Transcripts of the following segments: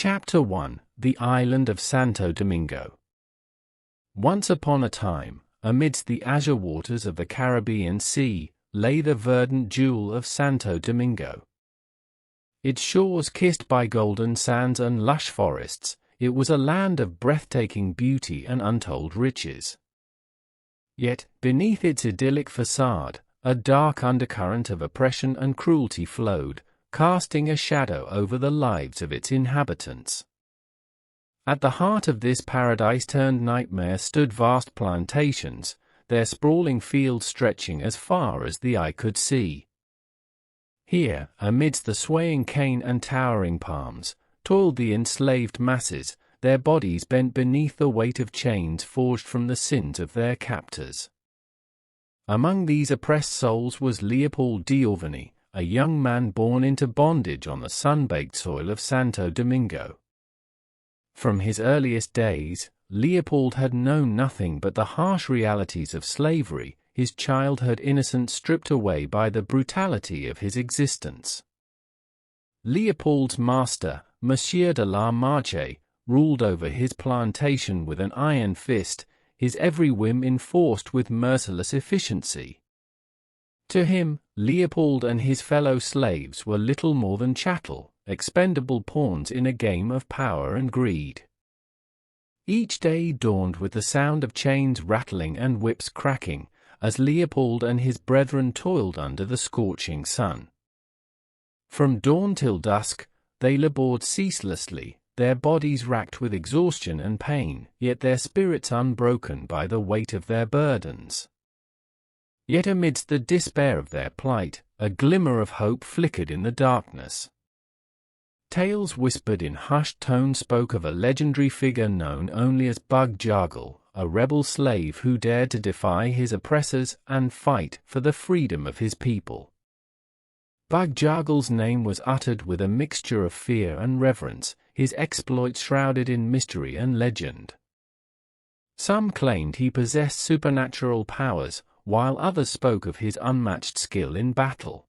Chapter 1: The Island of Santo Domingo. Once upon a time, amidst the azure waters of the Caribbean Sea, lay the verdant jewel of Santo Domingo. Its shores kissed by golden sands and lush forests, it was a land of breathtaking beauty and untold riches. Yet, beneath its idyllic facade, a dark undercurrent of oppression and cruelty flowed, casting a shadow over the lives of its inhabitants. At the heart of this paradise-turned-nightmare stood vast plantations, their sprawling fields stretching as far as the eye could see. Here, amidst the swaying cane and towering palms, toiled the enslaved masses, their bodies bent beneath the weight of chains forged from the sins of their captors. Among these oppressed souls was Leopold, a young man born into bondage on the sun-baked soil of Santo Domingo. From his earliest days, Leopold had known nothing but the harsh realities of slavery, his childhood innocence stripped away by the brutality of his existence. Leopold's master, Monsieur de la Marche, ruled over his plantation with an iron fist, his every whim enforced with merciless efficiency. To him, Leopold and his fellow slaves were little more than chattel, expendable pawns in a game of power and greed. Each day dawned with the sound of chains rattling and whips cracking, as Leopold and his brethren toiled under the scorching sun. From dawn till dusk, they labored ceaselessly, their bodies racked with exhaustion and pain, yet their spirits unbroken by the weight of their burdens. Yet amidst the despair of their plight, a glimmer of hope flickered in the darkness. Tales whispered in hushed tones spoke of a legendary figure known only as Bug-Jargal, a rebel slave who dared to defy his oppressors and fight for the freedom of his people. Bug-Jargal's name was uttered with a mixture of fear and reverence, his exploits shrouded in mystery and legend. Some claimed he possessed supernatural powers, while others spoke of his unmatched skill in battle.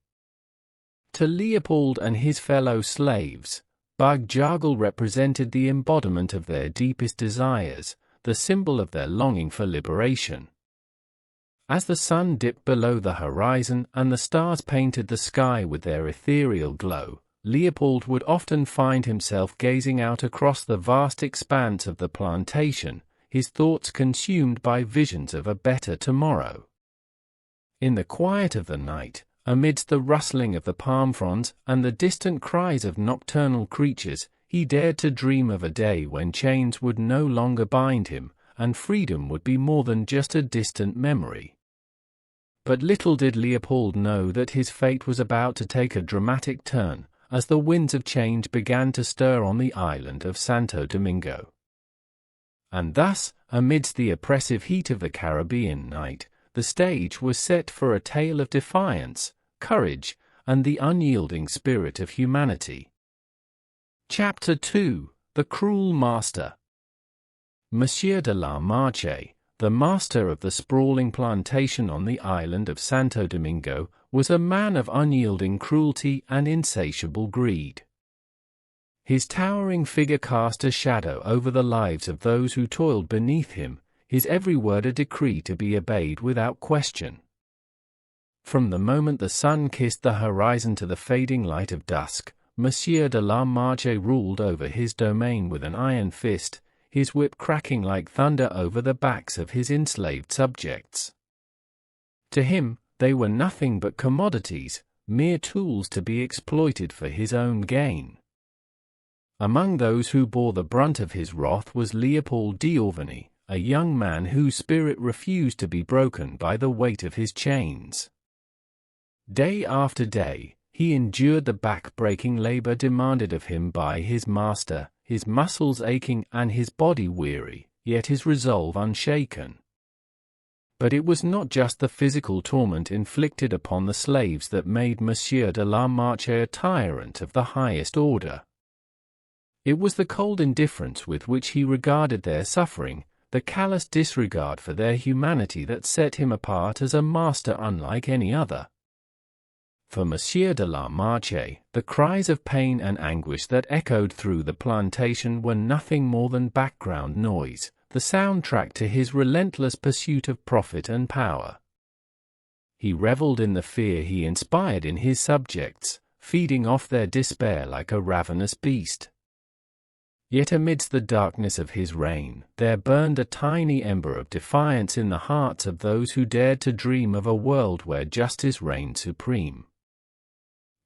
To Leopold and his fellow slaves, Bug-Jargal represented the embodiment of their deepest desires, the symbol of their longing for liberation. As the sun dipped below the horizon and the stars painted the sky with their ethereal glow, Leopold would often find himself gazing out across the vast expanse of the plantation, his thoughts consumed by visions of a better tomorrow. In the quiet of the night, amidst the rustling of the palm fronds and the distant cries of nocturnal creatures, he dared to dream of a day when chains would no longer bind him, and freedom would be more than just a distant memory. But little did Leopold know that his fate was about to take a dramatic turn, as the winds of change began to stir on the island of Santo Domingo. And thus, amidst the oppressive heat of the Caribbean night, the stage was set for a tale of defiance, courage, and the unyielding spirit of humanity. Chapter 2: The Cruel Master. Monsieur de la Marche, the master of the sprawling plantation on the island of Santo Domingo, was a man of unyielding cruelty and insatiable greed. His towering figure cast a shadow over the lives of those who toiled beneath him, his every word a decree to be obeyed without question. From the moment the sun kissed the horizon to the fading light of dusk, Monsieur de la Marche ruled over his domain with an iron fist, his whip cracking like thunder over the backs of his enslaved subjects. To him, they were nothing but commodities, mere tools to be exploited for his own gain. Among those who bore the brunt of his wrath was Leopold, a young man whose spirit refused to be broken by the weight of his chains. Day after day, he endured the back-breaking labor demanded of him by his master, his muscles aching and his body weary, yet his resolve unshaken. But it was not just the physical torment inflicted upon the slaves that made Monsieur de la Marche a tyrant of the highest order. It was the cold indifference with which he regarded their suffering, the callous disregard for their humanity that set him apart as a master unlike any other. For Monsieur de la Marche, the cries of pain and anguish that echoed through the plantation were nothing more than background noise, the soundtrack to his relentless pursuit of profit and power. He reveled in the fear he inspired in his subjects, feeding off their despair like a ravenous beast. Yet amidst the darkness of his reign, there burned a tiny ember of defiance in the hearts of those who dared to dream of a world where justice reigned supreme.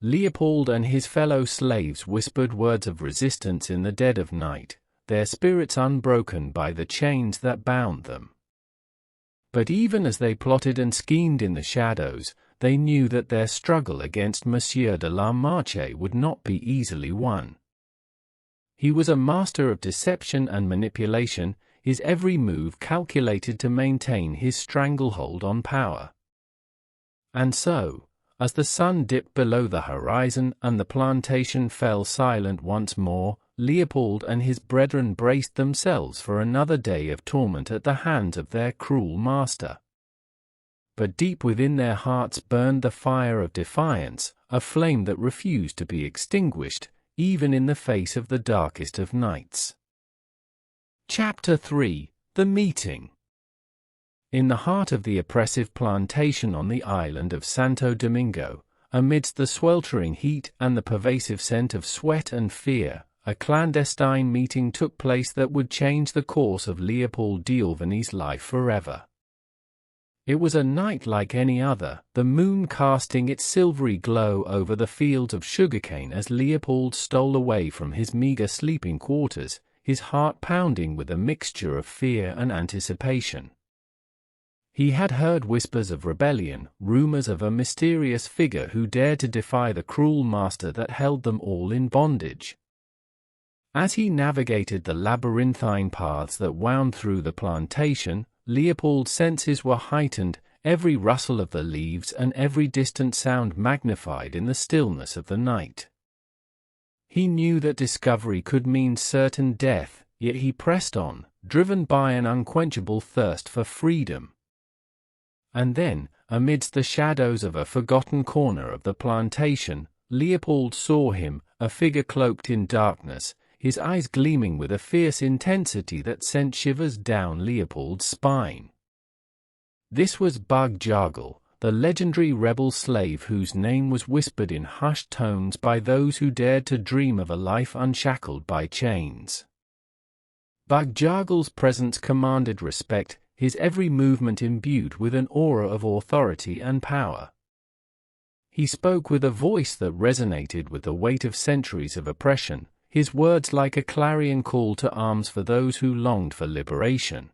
Leopold and his fellow slaves whispered words of resistance in the dead of night, their spirits unbroken by the chains that bound them. But even as they plotted and schemed in the shadows, they knew that their struggle against Monsieur de la Marche would not be easily won. He was a master of deception and manipulation, his every move calculated to maintain his stranglehold on power. And so, as the sun dipped below the horizon and the plantation fell silent once more, Leopold and his brethren braced themselves for another day of torment at the hands of their cruel master. But deep within their hearts burned the fire of defiance, a flame that refused to be extinguished, even in the face of the darkest of nights. Chapter 3: The Meeting. In the heart of the oppressive plantation on the island of Santo Domingo, amidst the sweltering heat and the pervasive scent of sweat and fear, a clandestine meeting took place that would change the course of Leopold d'Auvigny's life forever. It was a night like any other, the moon casting its silvery glow over the fields of sugarcane as Leopold stole away from his meager sleeping quarters, his heart pounding with a mixture of fear and anticipation. He had heard whispers of rebellion, rumors of a mysterious figure who dared to defy the cruel master that held them all in bondage. As he navigated the labyrinthine paths that wound through the plantation, Leopold's senses were heightened, every rustle of the leaves and every distant sound magnified in the stillness of the night. He knew that discovery could mean certain death, yet he pressed on, driven by an unquenchable thirst for freedom. And then, amidst the shadows of a forgotten corner of the plantation, Leopold saw him, a figure cloaked in darkness, his eyes gleaming with a fierce intensity that sent shivers down Leopold's spine. This was Bug-Jargal, the legendary rebel slave whose name was whispered in hushed tones by those who dared to dream of a life unshackled by chains. Bug-Jargal's presence commanded respect, his every movement imbued with an aura of authority and power. He spoke with a voice that resonated with the weight of centuries of oppression, his words like a clarion call to arms for those who longed for liberation.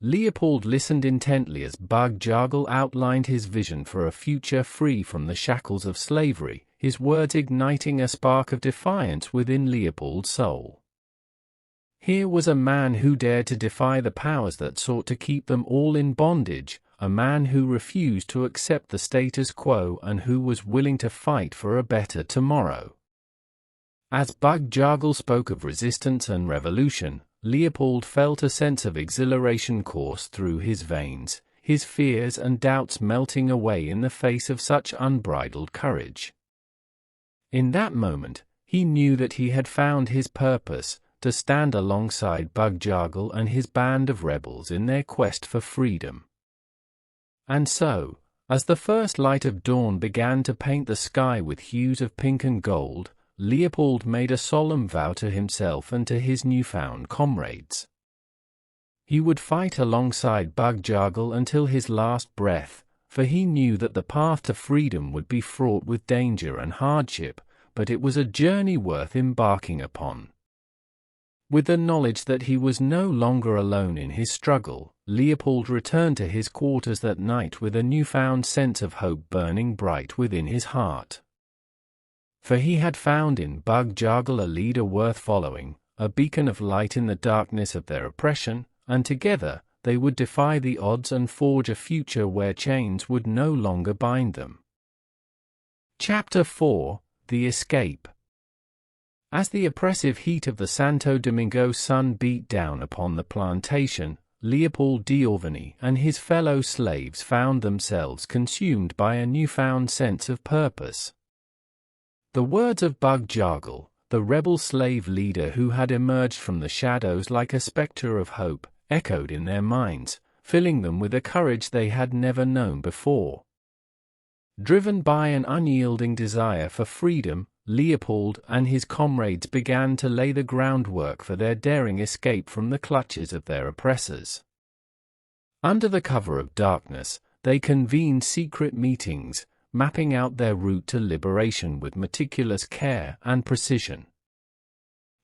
Leopold listened intently as Bug-Jargal outlined his vision for a future free from the shackles of slavery, his words igniting a spark of defiance within Leopold's soul. Here was a man who dared to defy the powers that sought to keep them all in bondage, a man who refused to accept the status quo and who was willing to fight for a better tomorrow. As Bug-Jargal spoke of resistance and revolution, Leopold felt a sense of exhilaration course through his veins, his fears and doubts melting away in the face of such unbridled courage. In that moment, he knew that he had found his purpose, to stand alongside Bug-Jargal and his band of rebels in their quest for freedom. And so, as the first light of dawn began to paint the sky with hues of pink and gold, Leopold made a solemn vow to himself and to his newfound comrades. He would fight alongside Bug-Jargal until his last breath, for he knew that the path to freedom would be fraught with danger and hardship, but it was a journey worth embarking upon. With the knowledge that he was no longer alone in his struggle, Leopold returned to his quarters that night with a newfound sense of hope burning bright within his heart. For he had found in Bug-Jargal a leader worth following, a beacon of light in the darkness of their oppression, and together they would defy the odds and forge a future where chains would no longer bind them. Chapter 4: The Escape. As the oppressive heat of the Santo Domingo sun beat down upon the plantation, Leopold d'Auvigny and his fellow slaves found themselves consumed by a newfound sense of purpose. The words of Bug-Jargal, the rebel slave leader who had emerged from the shadows like a specter of hope, echoed in their minds, filling them with a courage they had never known before. Driven by an unyielding desire for freedom, Leopold and his comrades began to lay the groundwork for their daring escape from the clutches of their oppressors. Under the cover of darkness, they convened secret meetings, mapping out their route to liberation with meticulous care and precision.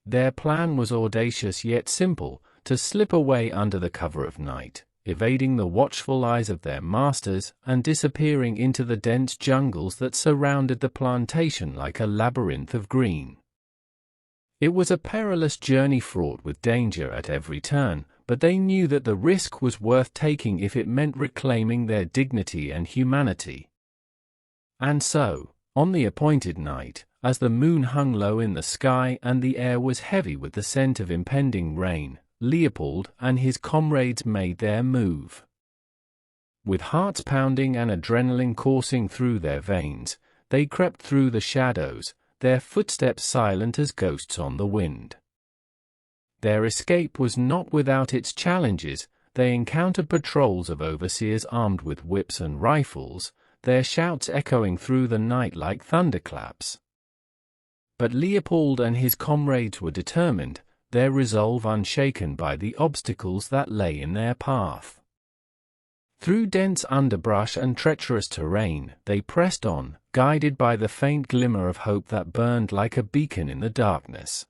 Their plan was audacious yet simple: to slip away under the cover of night, evading the watchful eyes of their masters and disappearing into the dense jungles that surrounded the plantation like a labyrinth of green. It was a perilous journey fraught with danger at every turn, but they knew that the risk was worth taking if it meant reclaiming their dignity and humanity. And so, on the appointed night, as the moon hung low in the sky and the air was heavy with the scent of impending rain, Leopold and his comrades made their move. With hearts pounding and adrenaline coursing through their veins, they crept through the shadows, their footsteps silent as ghosts on the wind. Their escape was not without its challenges. They encountered patrols of overseers armed with whips and rifles, their shouts echoing through the night like thunderclaps. But Leopold and his comrades were determined, their resolve unshaken by the obstacles that lay in their path. Through dense underbrush and treacherous terrain, they pressed on, guided by the faint glimmer of hope that burned like a beacon in the darkness.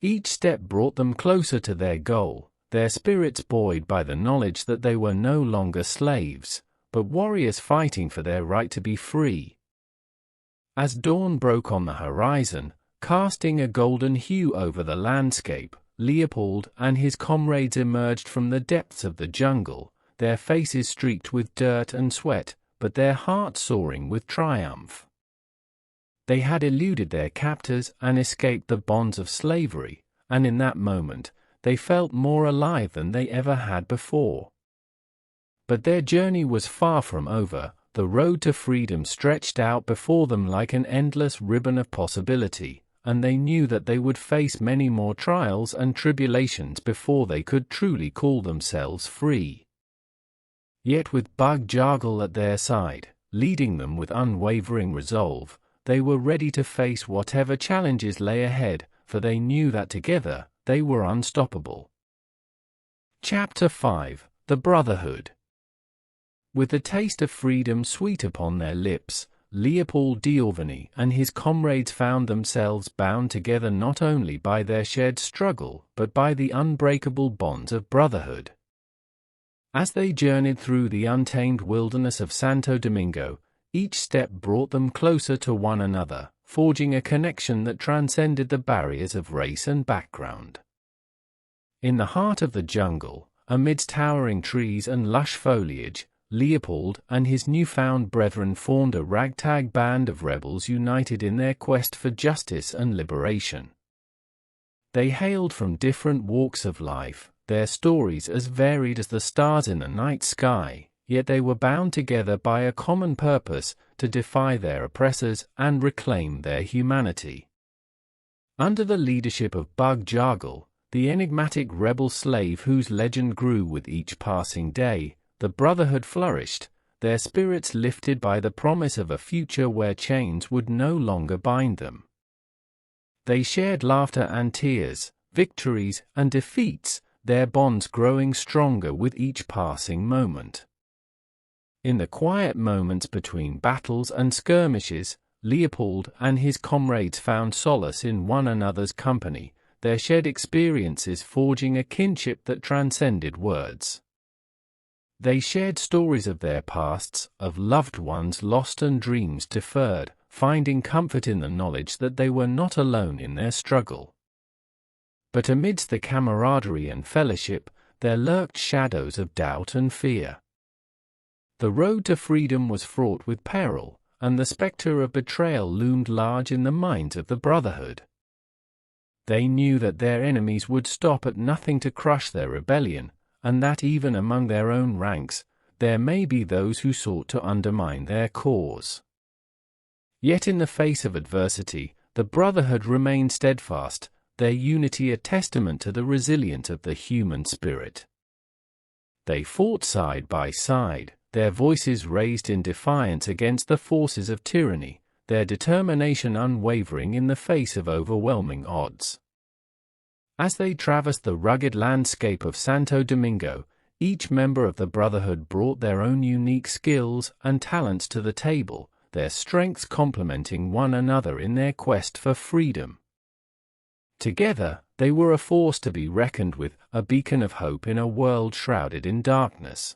Each step brought them closer to their goal, their spirits buoyed by the knowledge that they were no longer slaves, but warriors fighting for their right to be free. As dawn broke on the horizon, casting a golden hue over the landscape, Leopold and his comrades emerged from the depths of the jungle, their faces streaked with dirt and sweat, but their hearts soaring with triumph. They had eluded their captors and escaped the bonds of slavery, and in that moment, they felt more alive than they ever had before. But their journey was far from over. The road to freedom stretched out before them like an endless ribbon of possibility, and they knew that they would face many more trials and tribulations before they could truly call themselves free. Yet with Bug-Jargal at their side, leading them with unwavering resolve, they were ready to face whatever challenges lay ahead, for they knew that together, they were unstoppable. Chapter 5: The Brotherhood. With the taste of freedom sweet upon their lips, Leopold d'Auvigny and his comrades found themselves bound together not only by their shared struggle but by the unbreakable bonds of brotherhood. As they journeyed through the untamed wilderness of Santo Domingo, each step brought them closer to one another, forging a connection that transcended the barriers of race and background. In the heart of the jungle, amidst towering trees and lush foliage, Leopold and his newfound brethren formed a ragtag band of rebels united in their quest for justice and liberation. They hailed from different walks of life, their stories as varied as the stars in the night sky, yet they were bound together by a common purpose: to defy their oppressors and reclaim their humanity. Under the leadership of Bug-Jargal, the enigmatic rebel slave whose legend grew with each passing day, the Brotherhood flourished, their spirits lifted by the promise of a future where chains would no longer bind them. They shared laughter and tears, victories and defeats, their bonds growing stronger with each passing moment. In the quiet moments between battles and skirmishes, Leopold and his comrades found solace in one another's company, their shared experiences forging a kinship that transcended words. They shared stories of their pasts, of loved ones lost and dreams deferred, finding comfort in the knowledge that they were not alone in their struggle. But amidst the camaraderie and fellowship, there lurked shadows of doubt and fear. The road to freedom was fraught with peril, and the specter of betrayal loomed large in the minds of the Brotherhood. They knew that their enemies would stop at nothing to crush their rebellion, and that even among their own ranks, there may be those who sought to undermine their cause. Yet in the face of adversity, the Brotherhood remained steadfast, their unity a testament to the resilience of the human spirit. They fought side by side, their voices raised in defiance against the forces of tyranny, their determination unwavering in the face of overwhelming odds. As they traversed the rugged landscape of Santo Domingo, each member of the Brotherhood brought their own unique skills and talents to the table, their strengths complementing one another in their quest for freedom. Together, they were a force to be reckoned with, a beacon of hope in a world shrouded in darkness.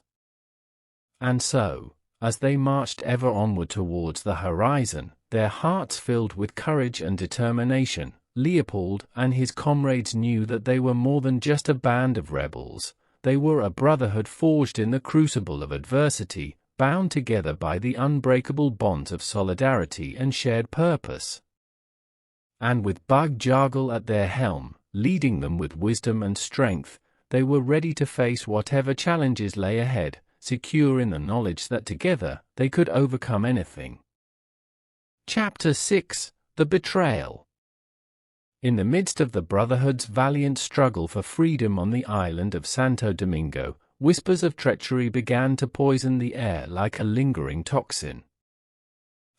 And so, as they marched ever onward towards the horizon, their hearts filled with courage and determination, Leopold and his comrades knew that they were more than just a band of rebels. They were a brotherhood forged in the crucible of adversity, bound together by the unbreakable bonds of solidarity and shared purpose. And with Bug-Jargal at their helm, leading them with wisdom and strength, they were ready to face whatever challenges lay ahead, secure in the knowledge that together they could overcome anything. Chapter 6: The Betrayal. In the midst of the Brotherhood's valiant struggle for freedom on the island of Santo Domingo, whispers of treachery began to poison the air like a lingering toxin.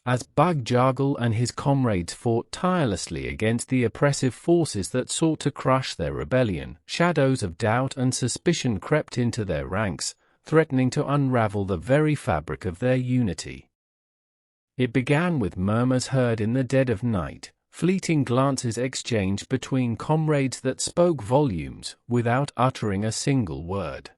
As Bug-Jargal and his comrades fought tirelessly against the oppressive forces that sought to crush their rebellion, shadows of doubt and suspicion crept into their ranks, threatening to unravel the very fabric of their unity. It began with murmurs heard in the dead of night, fleeting glances exchanged between comrades that spoke volumes without uttering a single word.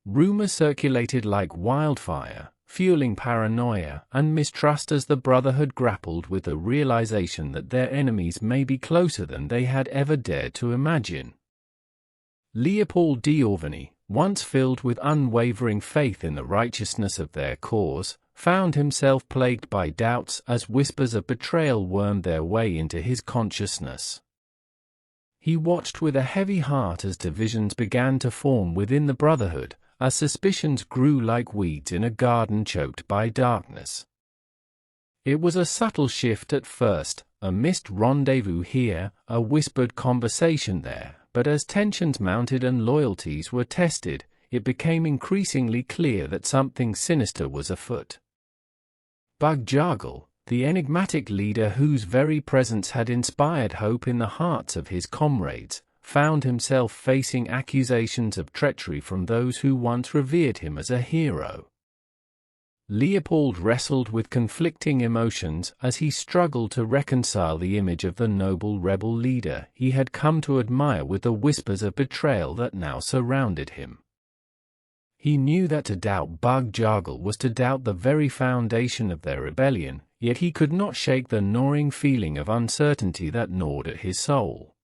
Rumors circulated like wildfire, fueling paranoia and mistrust as the Brotherhood grappled with the realization that their enemies may be closer than they had ever dared to imagine. Leopold, once filled with unwavering faith in the righteousness of their cause, found himself plagued by doubts as whispers of betrayal wormed their way into his consciousness. He watched with a heavy heart as divisions began to form within the Brotherhood, as suspicions grew like weeds in a garden choked by darkness. It was a subtle shift at first, a missed rendezvous here, a whispered conversation there, but as tensions mounted and loyalties were tested, it became increasingly clear that something sinister was afoot. Bug-Jargal, the enigmatic leader whose very presence had inspired hope in the hearts of his comrades, found himself facing accusations of treachery from those who once revered him as a hero. Leopold wrestled with conflicting emotions as he struggled to reconcile the image of the noble rebel leader he had come to admire with the whispers of betrayal that now surrounded him. He knew that to doubt Bug-Jargal was to doubt the very foundation of their rebellion, yet he could not shake the gnawing feeling of uncertainty that gnawed at his soul.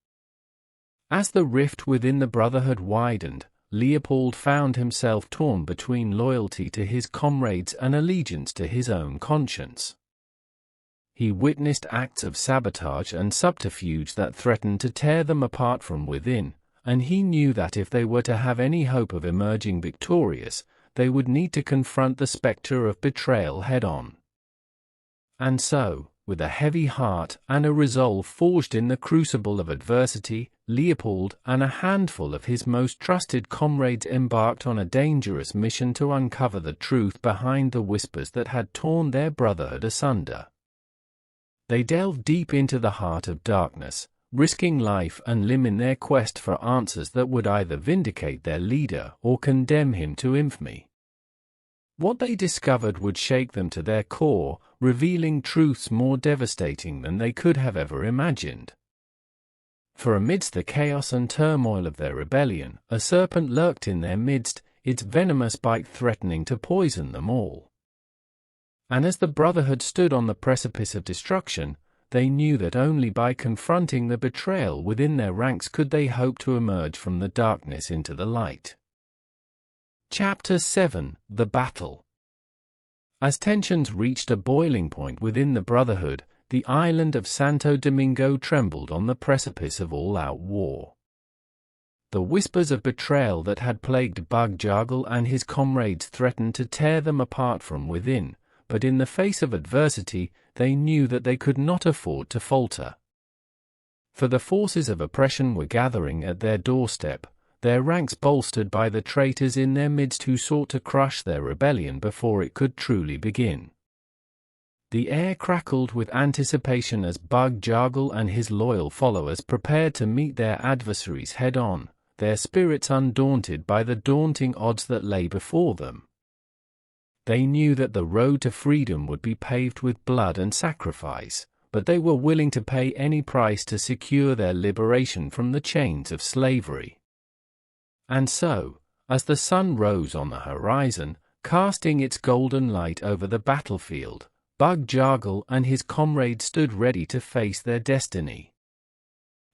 As the rift within the Brotherhood widened, Leopold found himself torn between loyalty to his comrades and allegiance to his own conscience. He witnessed acts of sabotage and subterfuge that threatened to tear them apart from within, and he knew that if they were to have any hope of emerging victorious, they would need to confront the specter of betrayal head-on. And so, with a heavy heart and a resolve forged in the crucible of adversity, Leopold and a handful of his most trusted comrades embarked on a dangerous mission to uncover the truth behind the whispers that had torn their brotherhood asunder. They delved deep into the heart of darkness, risking life and limb in their quest for answers that would either vindicate their leader or condemn him to infamy. What they discovered would shake them to their core, revealing truths more devastating than they could have ever imagined. For amidst the chaos and turmoil of their rebellion, a serpent lurked in their midst, its venomous bite threatening to poison them all. And as the Brotherhood stood on the precipice of destruction, they knew that only by confronting the betrayal within their ranks could they hope to emerge from the darkness into the light. Chapter 7: The Battle. As tensions reached a boiling point within the Brotherhood, the island of Santo Domingo trembled on the precipice of all-out war. The whispers of betrayal that had plagued Bug-Jargal and his comrades threatened to tear them apart from within, but in the face of adversity, they knew that they could not afford to falter. For the forces of oppression were gathering at their doorstep, their ranks bolstered by the traitors in their midst who sought to crush their rebellion before it could truly begin. The air crackled with anticipation as Bug-Jargal and his loyal followers prepared to meet their adversaries head-on, their spirits undaunted by the daunting odds that lay before them. They knew that the road to freedom would be paved with blood and sacrifice, but they were willing to pay any price to secure their liberation from the chains of slavery. And so, as the sun rose on the horizon, casting its golden light over the battlefield, Bug-Jargal and his comrades stood ready to face their destiny.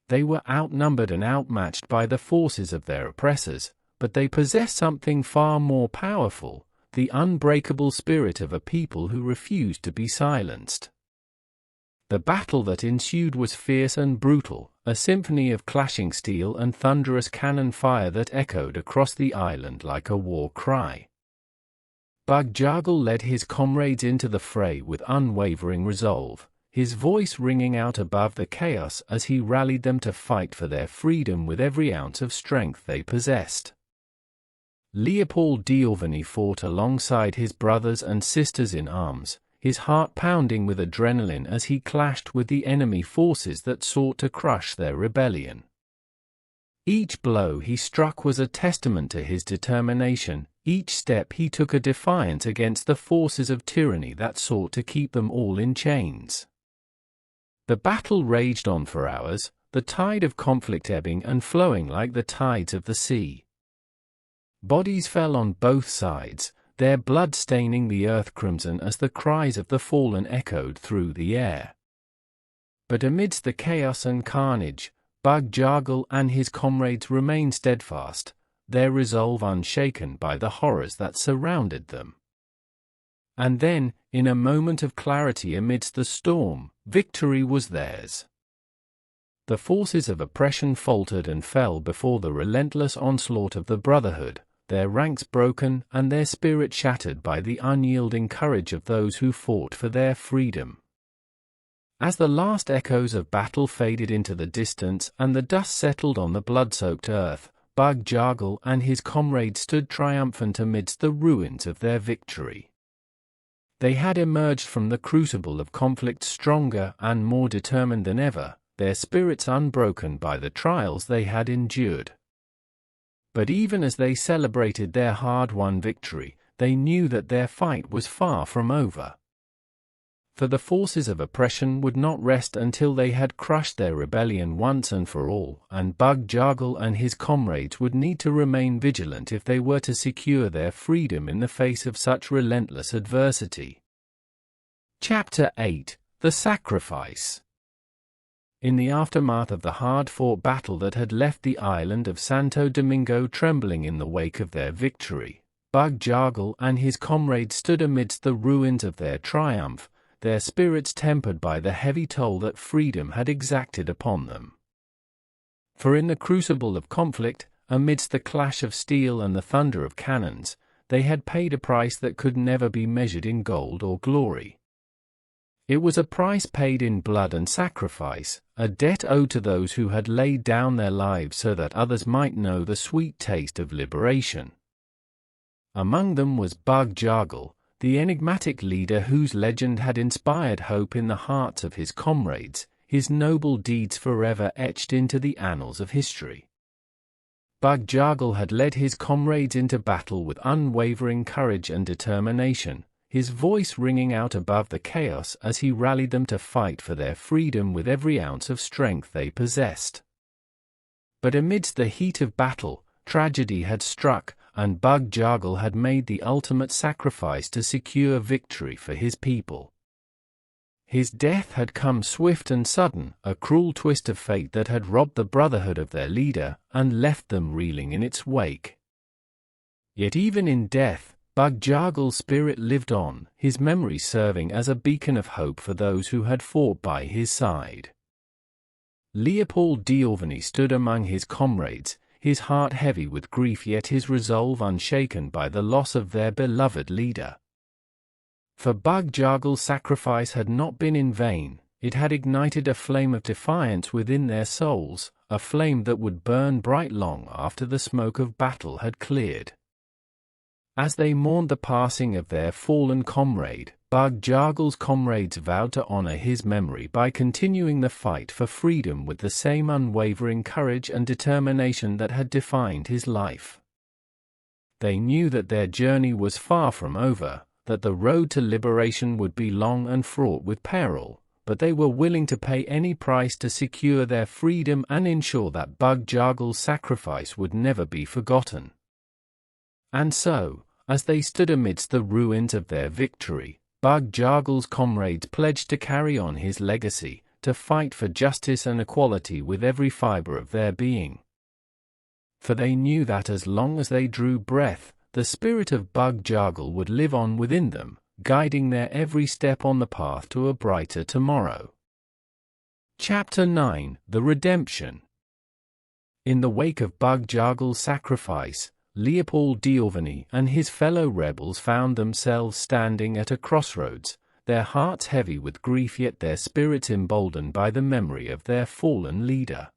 They were outnumbered and outmatched by the forces of their oppressors, but they possessed something far more powerful, the unbreakable spirit of a people who refused to be silenced. The battle that ensued was fierce and brutal, a symphony of clashing steel and thunderous cannon fire that echoed across the island like a war cry. Bug-Jargal led his comrades into the fray with unwavering resolve, his voice ringing out above the chaos as he rallied them to fight for their freedom with every ounce of strength they possessed. Leopold fought alongside his brothers and sisters in arms, his heart pounding with adrenaline as he clashed with the enemy forces that sought to crush their rebellion. Each blow he struck was a testament to his determination, each step he took a defiance against the forces of tyranny that sought to keep them all in chains. The battle raged on for hours, the tide of conflict ebbing and flowing like the tides of the sea. Bodies fell on both sides, their blood staining the earth crimson as the cries of the fallen echoed through the air. But amidst the chaos and carnage, Bug-Jargal and his comrades remained steadfast, their resolve unshaken by the horrors that surrounded them. And then, in a moment of clarity amidst the storm, victory was theirs. The forces of oppression faltered and fell before the relentless onslaught of the Brotherhood, their ranks broken and their spirit shattered by the unyielding courage of those who fought for their freedom. As the last echoes of battle faded into the distance and the dust settled on the blood-soaked earth, Bug-Jargal and his comrades stood triumphant amidst the ruins of their victory. They had emerged from the crucible of conflict stronger and more determined than ever, their spirits unbroken by the trials they had endured. But even as they celebrated their hard-won victory, they knew that their fight was far from over. For the forces of oppression would not rest until they had crushed their rebellion once and for all, and Bug-Jargal and his comrades would need to remain vigilant if they were to secure their freedom in the face of such relentless adversity. Chapter 8: The Sacrifice. In the aftermath of the hard-fought battle that had left the island of Santo Domingo trembling in the wake of their victory, Bug-Jargal and his comrades stood amidst the ruins of their triumph, their spirits tempered by the heavy toll that freedom had exacted upon them. For in the crucible of conflict, amidst the clash of steel and the thunder of cannons, they had paid a price that could never be measured in gold or glory. It was a price paid in blood and sacrifice, a debt owed to those who had laid down their lives so that others might know the sweet taste of liberation. Among them was Bug-Jargal, the enigmatic leader whose legend had inspired hope in the hearts of his comrades, his noble deeds forever etched into the annals of history. Bug-Jargal had led his comrades into battle with unwavering courage and determination, his voice ringing out above the chaos as he rallied them to fight for their freedom with every ounce of strength they possessed. But amidst the heat of battle, tragedy had struck, and Bug-Jargal had made the ultimate sacrifice to secure victory for his people. His death had come swift and sudden, a cruel twist of fate that had robbed the Brotherhood of their leader and left them reeling in its wake. Yet even in death, Bug-Jargal's spirit lived on, his memory serving as a beacon of hope for those who had fought by his side. Leopold stood among his comrades, his heart heavy with grief yet his resolve unshaken by the loss of their beloved leader. For Bug-Jargal's sacrifice had not been in vain, it had ignited a flame of defiance within their souls, a flame that would burn bright long after the smoke of battle had cleared. As they mourned the passing of their fallen comrade, Bug-Jargal's comrades vowed to honor his memory by continuing the fight for freedom with the same unwavering courage and determination that had defined his life. They knew that their journey was far from over, that the road to liberation would be long and fraught with peril, but they were willing to pay any price to secure their freedom and ensure that Bug-Jargal's sacrifice would never be forgotten. And so, as they stood amidst the ruins of their victory, Bug-Jargal's comrades pledged to carry on his legacy, to fight for justice and equality with every fiber of their being. For they knew that as long as they drew breath, the spirit of Bug-Jargal would live on within them, guiding their every step on the path to a brighter tomorrow. Chapter 9: The Redemption. In the wake of Bug-Jargal's sacrifice, Leopold and his fellow rebels found themselves standing at a crossroads, their hearts heavy with grief yet their spirits emboldened by the memory of their fallen leader.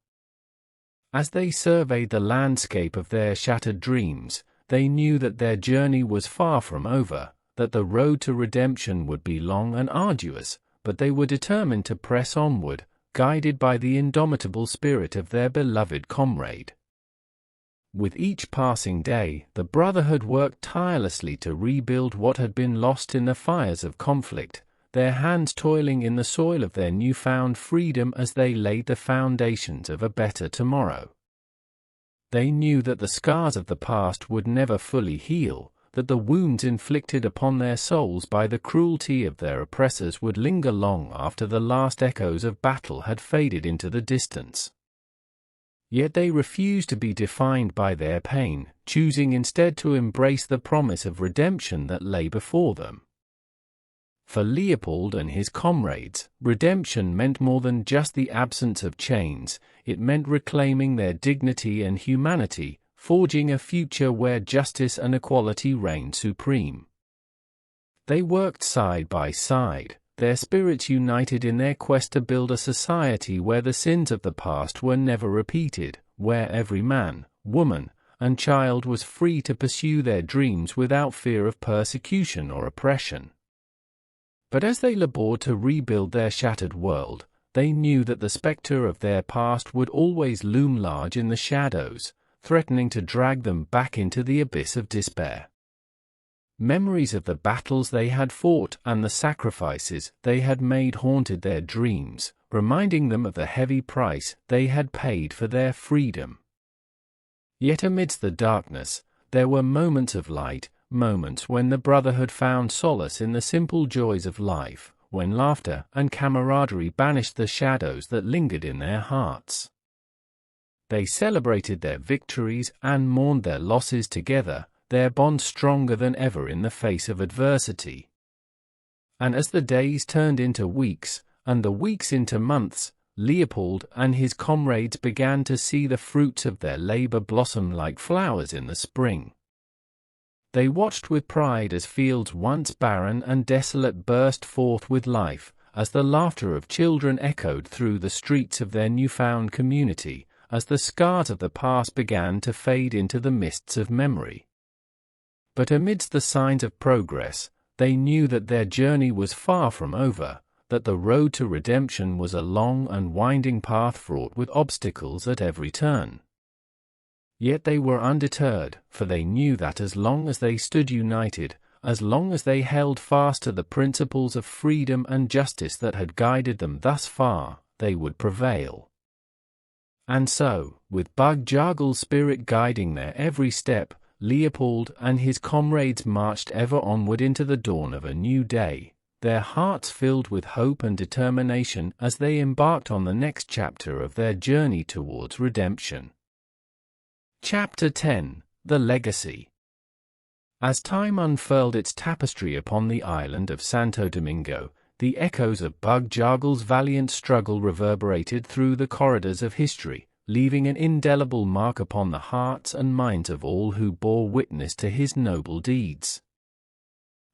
As they surveyed the landscape of their shattered dreams, they knew that their journey was far from over, that the road to redemption would be long and arduous, but they were determined to press onward, guided by the indomitable spirit of their beloved comrade. With each passing day, the Brotherhood worked tirelessly to rebuild what had been lost in the fires of conflict, their hands toiling in the soil of their newfound freedom as they laid the foundations of a better tomorrow. They knew that the scars of the past would never fully heal, that the wounds inflicted upon their souls by the cruelty of their oppressors would linger long after the last echoes of battle had faded into the distance. Yet they refused to be defined by their pain, choosing instead to embrace the promise of redemption that lay before them. For Leopold and his comrades, redemption meant more than just the absence of chains, it meant reclaiming their dignity and humanity, forging a future where justice and equality reigned supreme. They worked side by side, their spirits united in their quest to build a society where the sins of the past were never repeated, where every man, woman, and child was free to pursue their dreams without fear of persecution or oppression. But as they labored to rebuild their shattered world, they knew that the specter of their past would always loom large in the shadows, threatening to drag them back into the abyss of despair. Memories of the battles they had fought and the sacrifices they had made haunted their dreams, reminding them of the heavy price they had paid for their freedom. Yet amidst the darkness, there were moments of light, moments when the Brotherhood found solace in the simple joys of life, when laughter and camaraderie banished the shadows that lingered in their hearts. They celebrated their victories and mourned their losses together, their bond stronger than ever in the face of adversity. And as the days turned into weeks, and the weeks into months, Leopold and his comrades began to see the fruits of their labor blossom like flowers in the spring. They watched with pride as fields once barren and desolate burst forth with life, as the laughter of children echoed through the streets of their newfound community, as the scars of the past began to fade into the mists of memory. But amidst the signs of progress, they knew that their journey was far from over, that the road to redemption was a long and winding path fraught with obstacles at every turn. Yet they were undeterred, for they knew that as long as they stood united, as long as they held fast to the principles of freedom and justice that had guided them thus far, they would prevail. And so, with Bug-Jargal's spirit guiding their every step, Leopold and his comrades marched ever onward into the dawn of a new day, their hearts filled with hope and determination as they embarked on the next chapter of their journey towards redemption. Chapter 10: The Legacy. As time unfurled its tapestry upon the island of Santo Domingo, the echoes of Bug-Jargal's valiant struggle reverberated through the corridors of history, leaving an indelible mark upon the hearts and minds of all who bore witness to his noble deeds.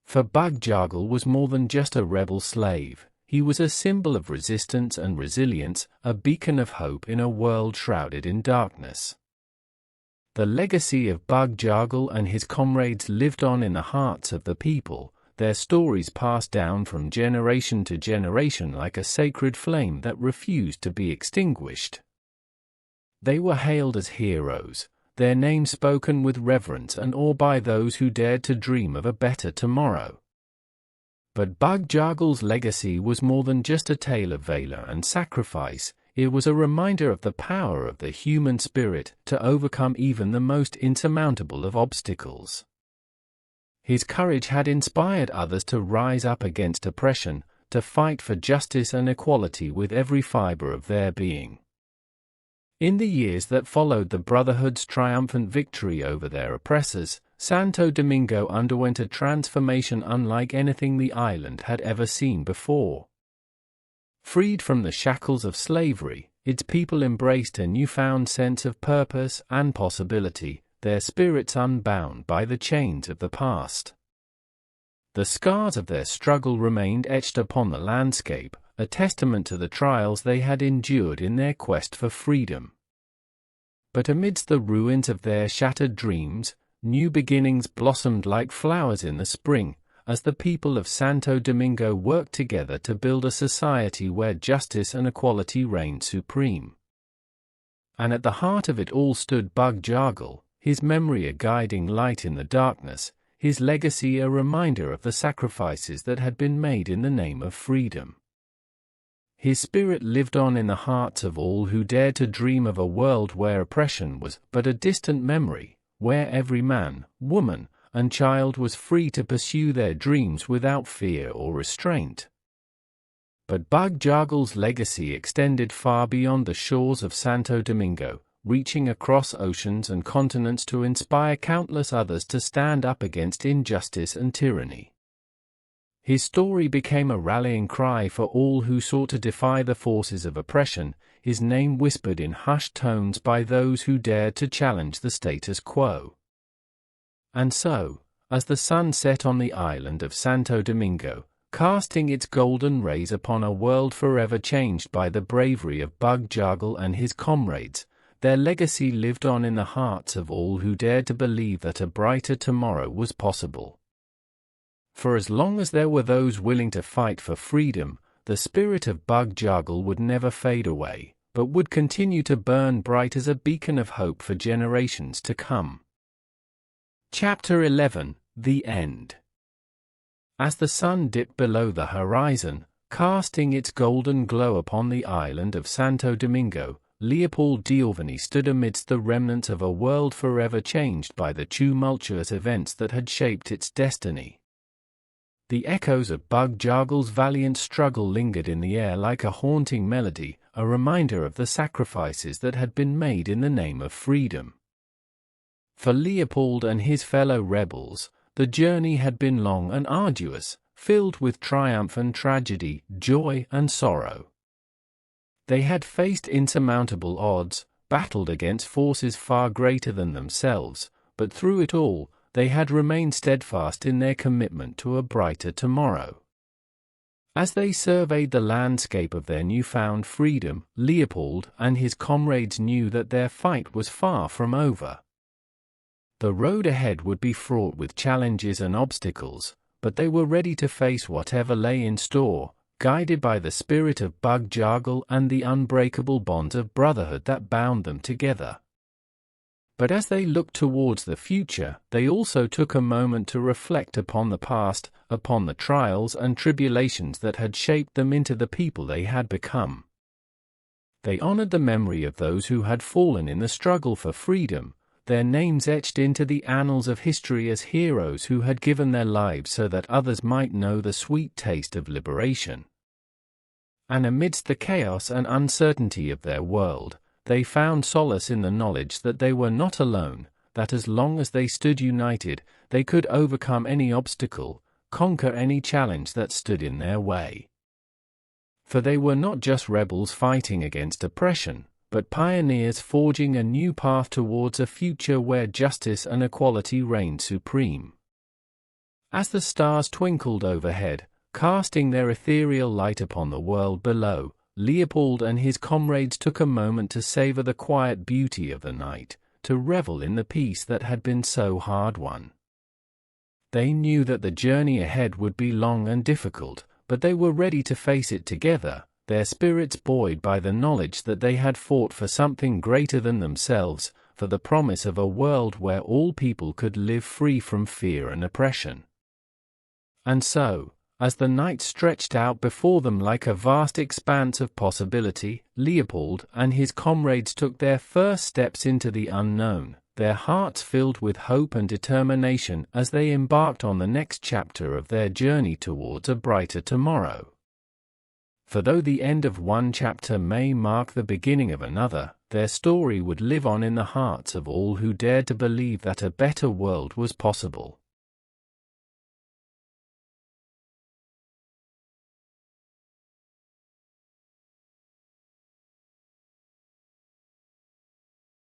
For Bug-Jargal was more than just a rebel slave. He was a symbol of resistance and resilience, a beacon of hope in a world shrouded in darkness. The legacy of Bug-Jargal and his comrades lived on in the hearts of the people, their stories passed down from generation to generation like a sacred flame that refused to be extinguished. They were hailed as heroes, their names spoken with reverence and awe by those who dared to dream of a better tomorrow. But Bug-Jargal's legacy was more than just a tale of valor and sacrifice. It was a reminder of the power of the human spirit to overcome even the most insurmountable of obstacles. His courage had inspired others to rise up against oppression, to fight for justice and equality with every fiber of their being. In the years that followed the Brotherhood's triumphant victory over their oppressors, Santo Domingo underwent a transformation unlike anything the island had ever seen before. Freed from the shackles of slavery, its people embraced a newfound sense of purpose and possibility, their spirits unbound by the chains of the past. The scars of their struggle remained etched upon the landscape, a testament to the trials they had endured in their quest for freedom. But amidst the ruins of their shattered dreams, new beginnings blossomed like flowers in the spring, as the people of Santo Domingo worked together to build a society where justice and equality reigned supreme. And at the heart of it all stood Bug-Jargal, his memory a guiding light in the darkness, his legacy a reminder of the sacrifices that had been made in the name of freedom. His spirit lived on in the hearts of all who dared to dream of a world where oppression was but a distant memory, where every man, woman, and child was free to pursue their dreams without fear or restraint. But Bug-Jargal's legacy extended far beyond the shores of Santo Domingo, reaching across oceans and continents to inspire countless others to stand up against injustice and tyranny. His story became a rallying cry for all who sought to defy the forces of oppression, his name whispered in hushed tones by those who dared to challenge the status quo. And so, as the sun set on the island of Santo Domingo, casting its golden rays upon a world forever changed by the bravery of Bug-Jargal and his comrades, their legacy lived on in the hearts of all who dared to believe that a brighter tomorrow was possible. For as long as there were those willing to fight for freedom, the spirit of Bug-Jargal would never fade away, but would continue to burn bright as a beacon of hope for generations to come. Chapter 11: The End. As the sun dipped below the horizon, casting its golden glow upon the island of Santo Domingo, Leopold stood amidst the remnants of a world forever changed by the tumultuous events that had shaped its destiny. The echoes of Bug-Jargal's valiant struggle lingered in the air like a haunting melody, a reminder of the sacrifices that had been made in the name of freedom. For Leopold and his fellow rebels, the journey had been long and arduous, filled with triumph and tragedy, joy and sorrow. They had faced insurmountable odds, battled against forces far greater than themselves, but through it all, they had remained steadfast in their commitment to a brighter tomorrow. As they surveyed the landscape of their newfound freedom, Leopold and his comrades knew that their fight was far from over. The road ahead would be fraught with challenges and obstacles, but they were ready to face whatever lay in store, guided by the spirit of Bug-Jargal and the unbreakable bonds of brotherhood that bound them together. But as they looked towards the future, they also took a moment to reflect upon the past, upon the trials and tribulations that had shaped them into the people they had become. They honored the memory of those who had fallen in the struggle for freedom, their names etched into the annals of history as heroes who had given their lives so that others might know the sweet taste of liberation. And amidst the chaos and uncertainty of their world, they found solace in the knowledge that they were not alone, that as long as they stood united, they could overcome any obstacle, conquer any challenge that stood in their way. For they were not just rebels fighting against oppression, but pioneers forging a new path towards a future where justice and equality reigned supreme. As the stars twinkled overhead, casting their ethereal light upon the world below, Leopold and his comrades took a moment to savor the quiet beauty of the night, to revel in the peace that had been so hard won. They knew that the journey ahead would be long and difficult, but they were ready to face it together, their spirits buoyed by the knowledge that they had fought for something greater than themselves, for the promise of a world where all people could live free from fear and oppression. And so, as the night stretched out before them like a vast expanse of possibility, Leopold and his comrades took their first steps into the unknown, their hearts filled with hope and determination as they embarked on the next chapter of their journey towards a brighter tomorrow. For though the end of one chapter may mark the beginning of another, their story would live on in the hearts of all who dared to believe that a better world was possible.